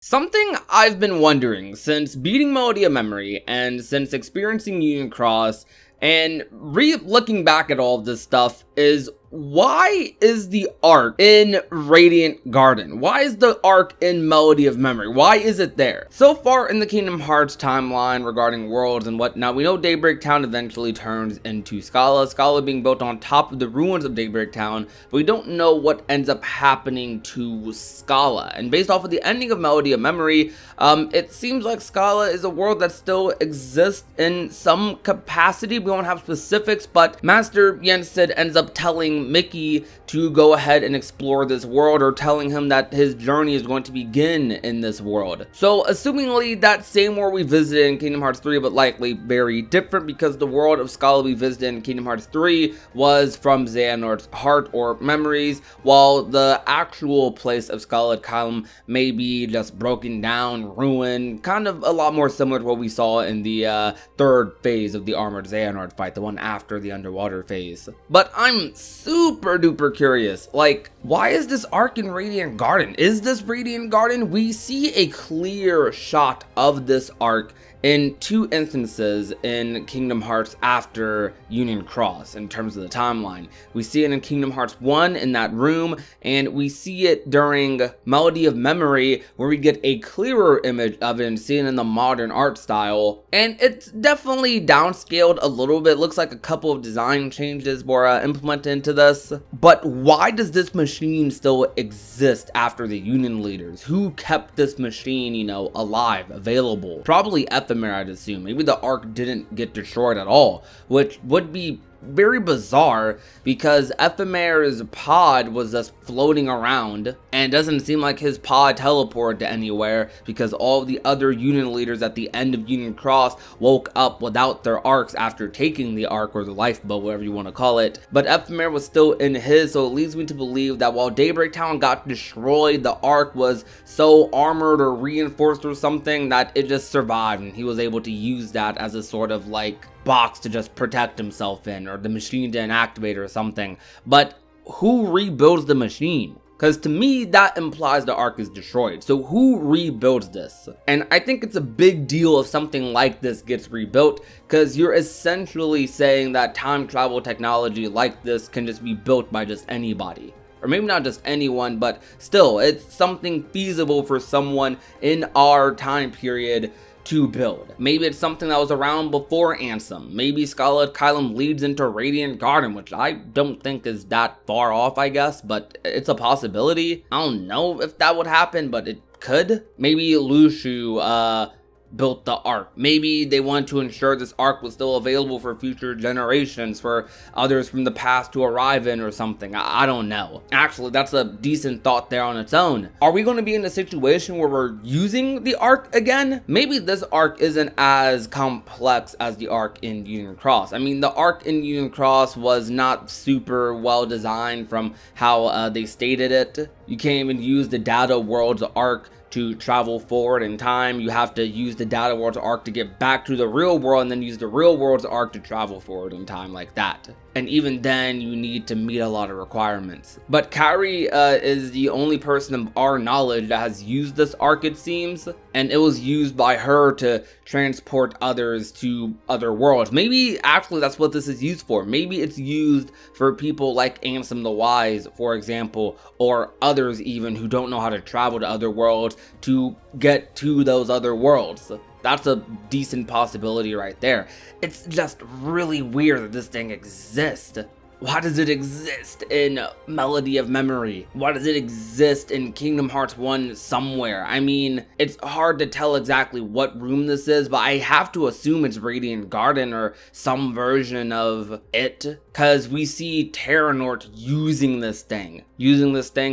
Something I've been wondering since beating Melody of Memory and since experiencing Union Cross and looking back at all of this stuff is why is the arc in Radiant Garden? Why is the arc in Melody of Memory? Why is it there? So far in the Kingdom Hearts timeline regarding worlds and whatnot, we know Daybreak Town eventually turns into Scala being built on top of the ruins of Daybreak Town, but we don't know what ends up happening to Scala. And based off of the ending of Melody of Memory, it seems like Scala is a world that still exists in some capacity. We won't have specifics, but Master Yensid ends up telling Mickey to go ahead and explore this world, or telling him that his journey is going to begin in this world. So assumingly that same world we visited in Kingdom Hearts 3, but likely very different, because the world of Scala we visited in Kingdom Hearts 3 was from Xehanort's heart or memories, while the actual place of Scarlet Kylam may be just broken down, ruined, kind of a lot more similar to what we saw in the third phase of the Armored Xehanort fight, the one after the underwater phase. But I'm super duper curious, like, why is this arc in Radiant Garden? Is this Radiant Garden? We see a clear shot of this arc in two instances in Kingdom Hearts after Union Cross in terms of the timeline. We see it in Kingdom Hearts 1 in that room, and we see it during Melody of Memory where we get a clearer image of it and see it in the modern art style. And it's definitely downscaled a little bit. It looks like a couple of design changes were implemented into this. But why does this machine still exist after the Union leaders? Who kept this machine, you know, alive, available? Probably Ephemer, I'd assume. Maybe the arc didn't get destroyed at all, which would be very bizarre because Ephemer's pod was just floating around, and it doesn't seem like his pod teleported to anywhere because all of the other Union leaders at the end of Union Cross woke up without their arcs after taking the arc, or the lifeboat, whatever you want to call it. But Ephemer was still in his, so it leads me to believe that while Daybreak Town got destroyed, the arc was so armored or reinforced or something that it just survived, and he was able to use that as a sort of like box to just protect himself in, or the machine didn't activate or something. But who rebuilds the machine? Because to me, that implies the arc is destroyed. So who rebuilds this? And I think it's a big deal if something like this gets rebuilt, because you're essentially saying that time travel technology like this can just be built by just anybody. Or maybe not just anyone, but still, it's something feasible for someone in our time period to build. Maybe it's something that was around before Ansem. Maybe Scarlet Kylam leads into Radiant Garden, which I don't think is that far off, I guess, but it's a possibility. I don't know if that would happen, but it could. Maybe Lushu built the arc. Maybe they wanted to ensure this arc was still available for future generations, for others from the past to arrive in or something. I don't know. Actually, that's a decent thought there on its own. Are we going to be in a situation where we're using the arc again? Maybe this arc isn't as complex as the arc in Union Cross. I mean, the arc in Union Cross was not super well designed from how they stated it. You can't even use the Data World's arc to travel forward in time. You have to use the Data World's arc to get back to the real world, and then use the real world's arc to travel forward in time like that. And even then, you need to meet a lot of requirements. But Kairi is the only person of our knowledge that has used this arc, it seems. And it was used by her to transport others to other worlds. Maybe actually that's what this is used for. Maybe it's used for people like Ansem the Wise, for example, or others even who don't know how to travel to other worlds to get to those other worlds. That's a decent possibility right there. It's just really weird that this thing exists. Why does it exist in Melody of Memory? Why does it exist in Kingdom Hearts 1 somewhere? I mean, it's hard to tell exactly what room this is, but I have to assume it's Radiant Garden or some version of it, because we see Terranort using this thing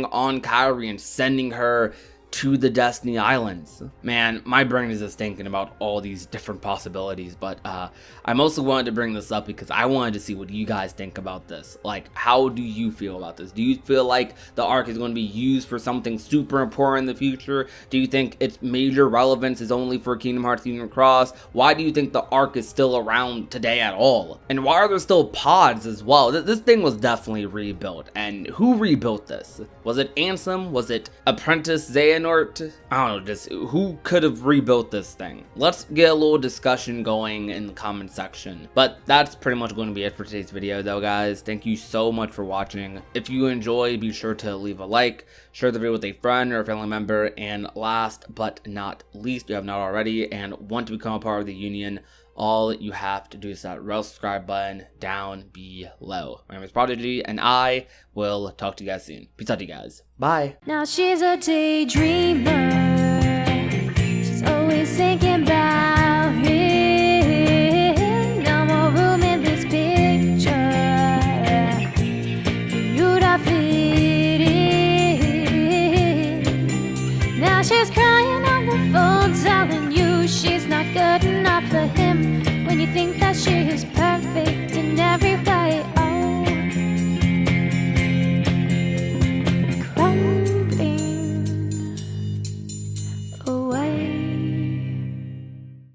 on Kairi and sending her to the Destiny Islands. Man, my brain is just thinking about all these different possibilities, but I mostly wanted to bring this up because I wanted to see what you guys think about this. Like, how do you feel about this? Do you feel like the arc is going to be used for something super important in the future? Do you think its major relevance is only for Kingdom Hearts Union Cross? Why do you think the arc is still around today at all? And why are there still pods as well? This thing was definitely rebuilt, and who rebuilt this? Was it Ansem? Was it Apprentice Xehanort? or I don't know, just who could have rebuilt this thing? Let's get a little discussion going in the comment section. But that's pretty much going to be it for today's video though, guys. Thank you so much for watching. If you enjoyed, be sure to leave a like, share the video with a friend or a family member, and last but not least, if you have not already and want to become a part of the union, all you have to do is that red subscribe button down below. My name is Prodigy, and I will talk to you guys soon. Peace out to you guys. Bye. Now she's a daydreamer. She's always thinking about him. No more room in this picture for you to fit in. Now she's crying on the phone, telling you she's not good enough for him. When you think that she is